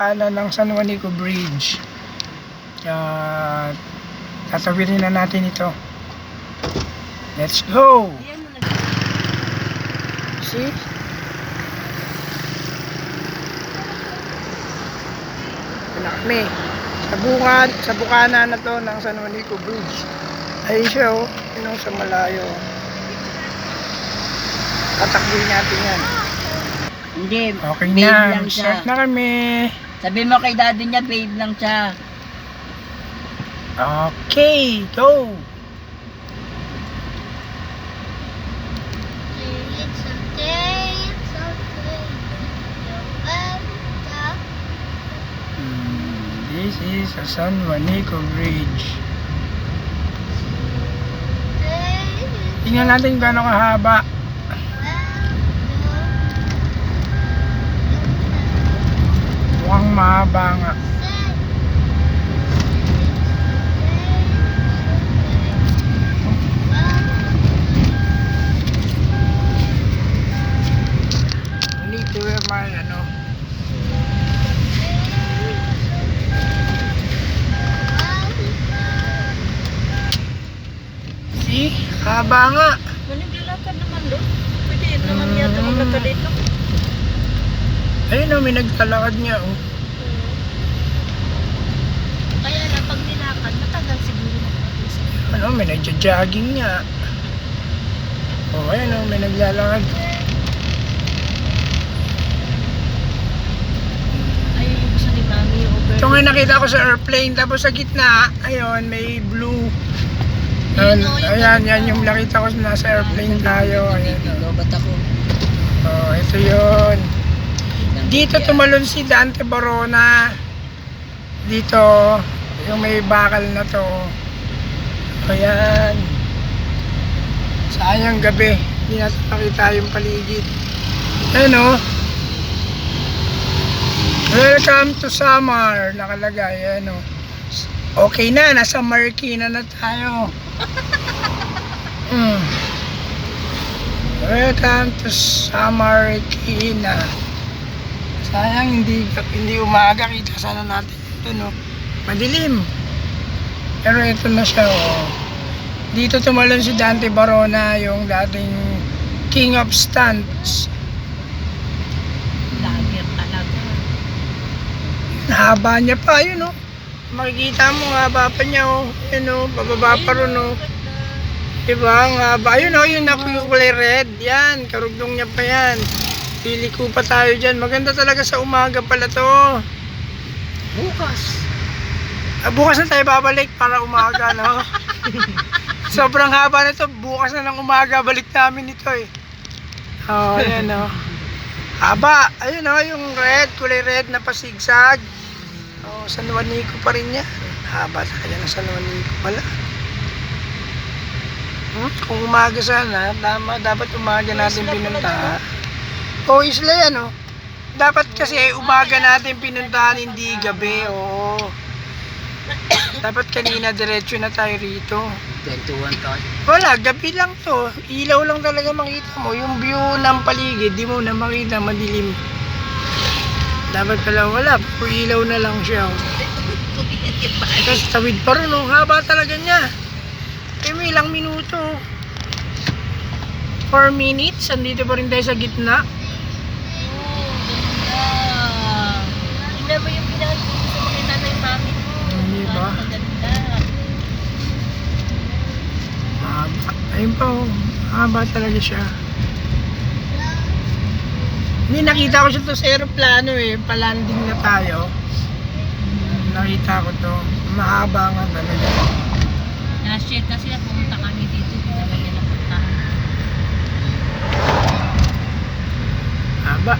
kanan ng San Juanico Bridge. Tatawirin na natin ito. Let's go! See? Wala kami. Sa bukana na to ng San Juanico Bridge. Ayun siya oh. Yun sa malayo. Tatakbuhin natin yan. Hindi, Okay babe na. lang siya. Start na kami. Sabi mo kay daddy niya, babe lang siya. Okay, go! This is a San Juanico Bridge. Tingnan natin kung gaano kahaba. Mukhang mahaba nga. I need to wear my See? Haba nga. Maniglalakad naman doon. Pwede naman yata maglakad dito. Ayun may naglalakad niya oh. Kaya na pag nilakad, matagal siguro. May nagja-jogging niya. Oh, ayun may naglalakad. Ayun yung gusto ni Mami, over. Ito nga nakita ko sa airplane, tapos sa gitna, ayun, may blue. Ayan, yan yung nakita ko nasa airplane tayo. Ayan. Ba't ako? Oh, ito yun. Dito tumalon si Dante Barona. Dito, yung may bakal na to. Ayan. Sayang gabi, hindi natin makita yung paligid. Ayan o. Welcome to summer, nakalagay. Ayan o. Okay na, nasa Marikina na tayo. Welcome to summer Marikina. Sayang hindi umaga, kita sana natin ito no. Madilim. Pero ito na siya oh. Dito tumalon si Dante Barona, yung dating King of Stunts. Lager talaga. Haba niya pa yun oh. Makikita mo haba pa niya oh. Yun oh, bababa pa ron oh. Diba, ang haba. Ayun oh, yung kulay red. Yan, karugdong niya pa yan. Liliko pa tayo dyan. Maganda talaga sa umaga pala to. Bukas. Bukas na tayo babalik para umaga, no? Sobrang haba na to. Bukas na ng umaga, balik namin ito eh. Oh, ayan oh. Haba. Ayun oh, yung red, kulay red na pasigsag. Oh, San Juanico pa rin yan. Haba talaga ng San Juanico pala. Kung umaga sana, dapat umaga natin pinuntahan. O isla yan oh. Dapat kasi umaga natin pinuntahan, hindi gabi. Oo. Dapat kanina diretso na tayo rito. 21 tayo. Wala, gabi lang to. Ilaw lang talaga makita mo. Yung view ng paligid, di mo na makita, madilim. Dapat pala wala, puro ilaw na lang siya. Tapos tawid pa rin oh. Haba talaga niya. May ilang minuto. 4 minutes, andito pa rin tayo sa gitna. Hindi ba yung pinakita sa mga nanay mami mo? Hindi ba? Maganda. Mahaba. Ayun pa oh. Mahaba talaga siya. Hindi, nakita ko siya to sa aeroplano eh. Palanding na tayo. Nakita ko to. Mahaba nga talaga. Na-share kasi pumunta kami dito. Hindi naman yan napuntahan. Haba.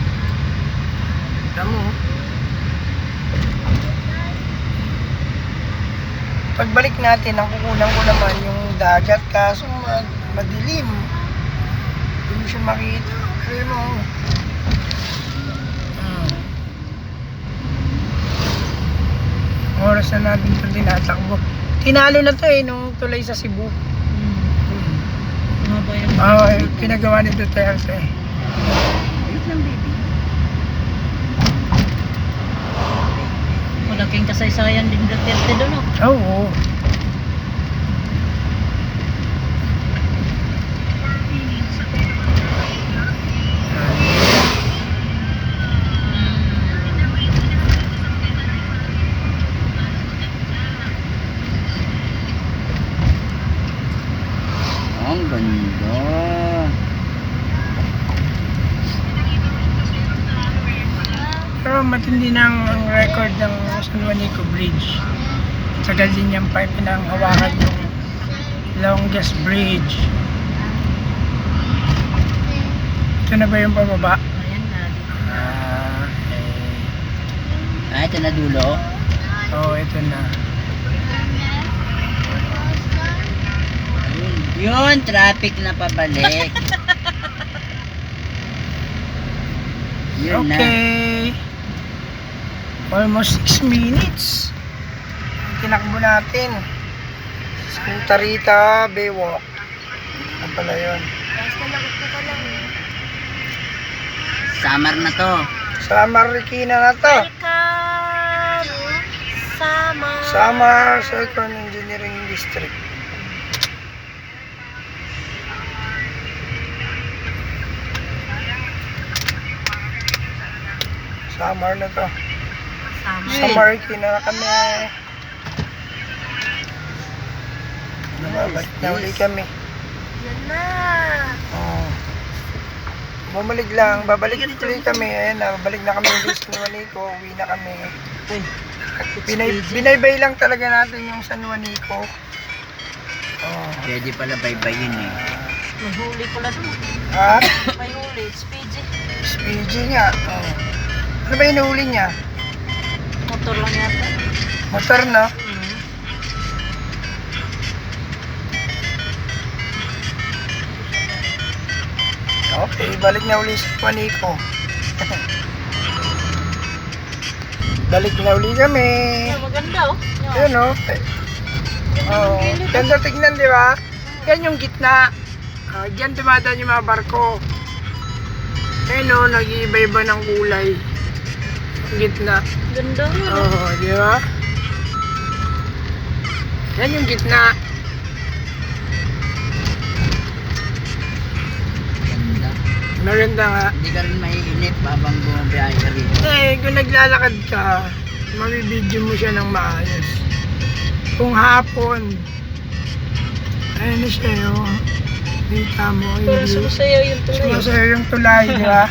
Tama mo. Pagbalik natin, ang kukulang ko naman yung dagat kaso madilim. Hindi mo siya makita. Kaya mo. Oras na natin ito tinatakbo. Tinalo na to eh, nung tulay sa Cebu. Ano ba yan? Pinagawa ni Duterte. Wait lang, baby. Malaking kasaysayan din Duterte doon, oh. Oo. Ang ganda. Pero matindi na ang record ng San Juanico Bridge. Tagal din yung pipe na ang hawakan yung longest bridge. Ito na ba yung pababa? Ayan na. Okay. Ito na dulo. Oo, ito na. Yun, traffic na pabalik. Yun na. Okay. Almost 6 minutes. Tinakbo natin. Santa Rita Baywalk. Ano pala yun? Summer na to. Sa Marikina na to. Samar Second Engineering District. Samar na to. Sa Marikina na kami. Bumalik na uli kami. Yan na. Oh. Bumalik lang, babalik tuloy kami. Ayan na, babalik na kami ulit sa San Juanico. Uwi na kami. Binaybay lang talaga natin yung San Juanico. Oh. Pwede pala baybayin eh. May huli pala doon. Ha? May huli. Speedy. SPG nga. Oh. Ano ba yung huli niya? Motor lang yata. Motor, no? Okay, balik na uli sa Juanico. Balik na uli kami. Maganda, oh. Ayun, oh. Oh, ganda tignan, di ba? Yan yung gitna. Diyan dumadaan yung mga barko. Ayun, oh, nag-iiba-iba ng kulay. Yung gitna. Ganda yun. Oh, di ba? Yan yung gitna. Ganda. Maganda nga. Hindi ka rin maiinip habang bumabiyahe ka rin. Eh, kung naglalakad ka, mabibidyo mo siya ng maayos. Kung hapon, ayun na siya yung kita mo. Pero sumasayaw yung tulay. Sumasayaw yung tulay, di ba?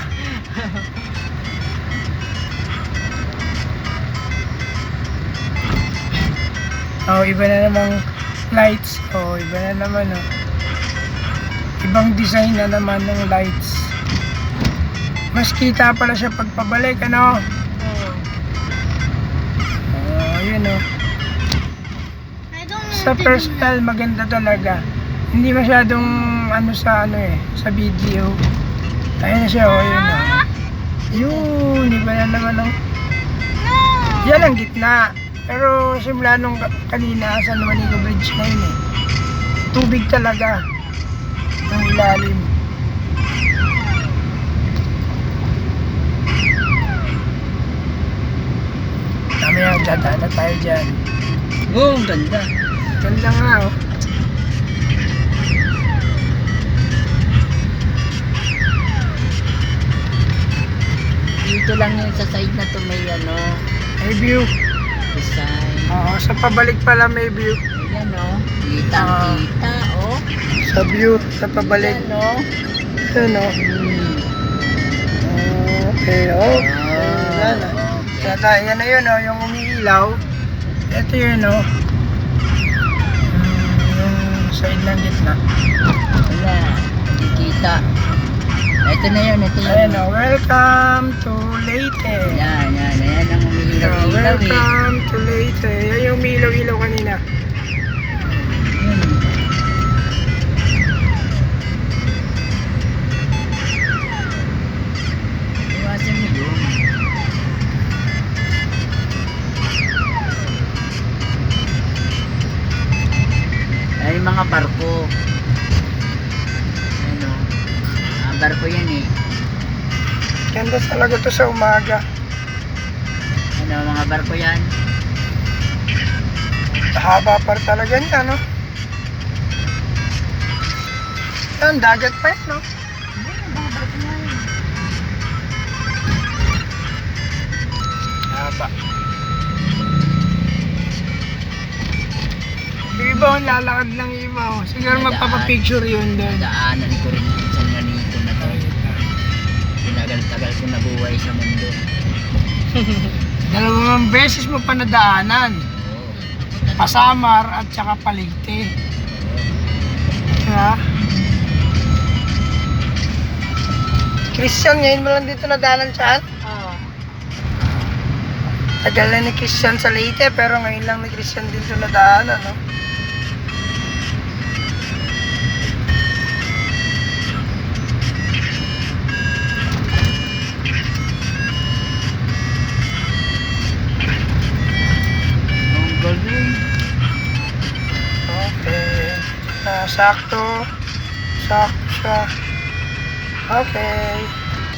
Oh, iba na namang lights. Oh, iba na naman, oh. Ibang design na naman ng lights. Mas kita pala siya pagpabalik, ano? Oh, yun, oh. Sa personal, maganda talaga. Hindi masyadong sa sa video. Ayun na siya, oh, yun, oh. Yun, iba na naman ang... Yan ang gitna. Pero simula nung kanina sa Juanico Bridge na yun eh. Tubig talaga. Ang ilalim. Mamaya dadaan na tayo dyan. Oh, ang ganda. Ganda nga, oh. Dito lang yun sa side na to may ano, May view. design. Oo, sa pabalik pala may view. Ayan o. Kitang-kita oh. Sa view, sa pabalik. Ayan o. Ayan, oh. Okay, oh. Ayan, oh. Yan na yun, oh, yung umiilaw. Ito yun, oh. Yung side ng gitna. Wala. Kikita. Ito na yun, ito yun. Ayan, oh. Welcome to Leyte. Yan, yan. Ayan ang umiilaw-ilaw eh. Welcome to Leyte. Yan yung umiilaw-ilaw kanina. Yun. Iwasan mo yun. Ay, mga barko. Ano? Barko yan eh. Ganda talaga to sa umaga. Ano, mga barko yan. Haba pa rin talaga niya, no? Yan, dagat pa yan, no? Haba. Yung iba, ang lalakad lang yung iba. Oh. Siguro magpapapicture yun doon. Daanan ko rin sa ganito na to. Tinagal-tagal ko nabuhay sa mundo. Dalawang beses mo pa nadaanan. Oo. Pasamar at saka Paligte. Ha? Christian, ngayon mo lang dito nadaanan saan? Oo. Tagal na ni Christian sa Leyte, pero ngayon lang ni Christian dito nadaanan, no? Ang galing. Okay. Sakto. Sakto siya. Okay.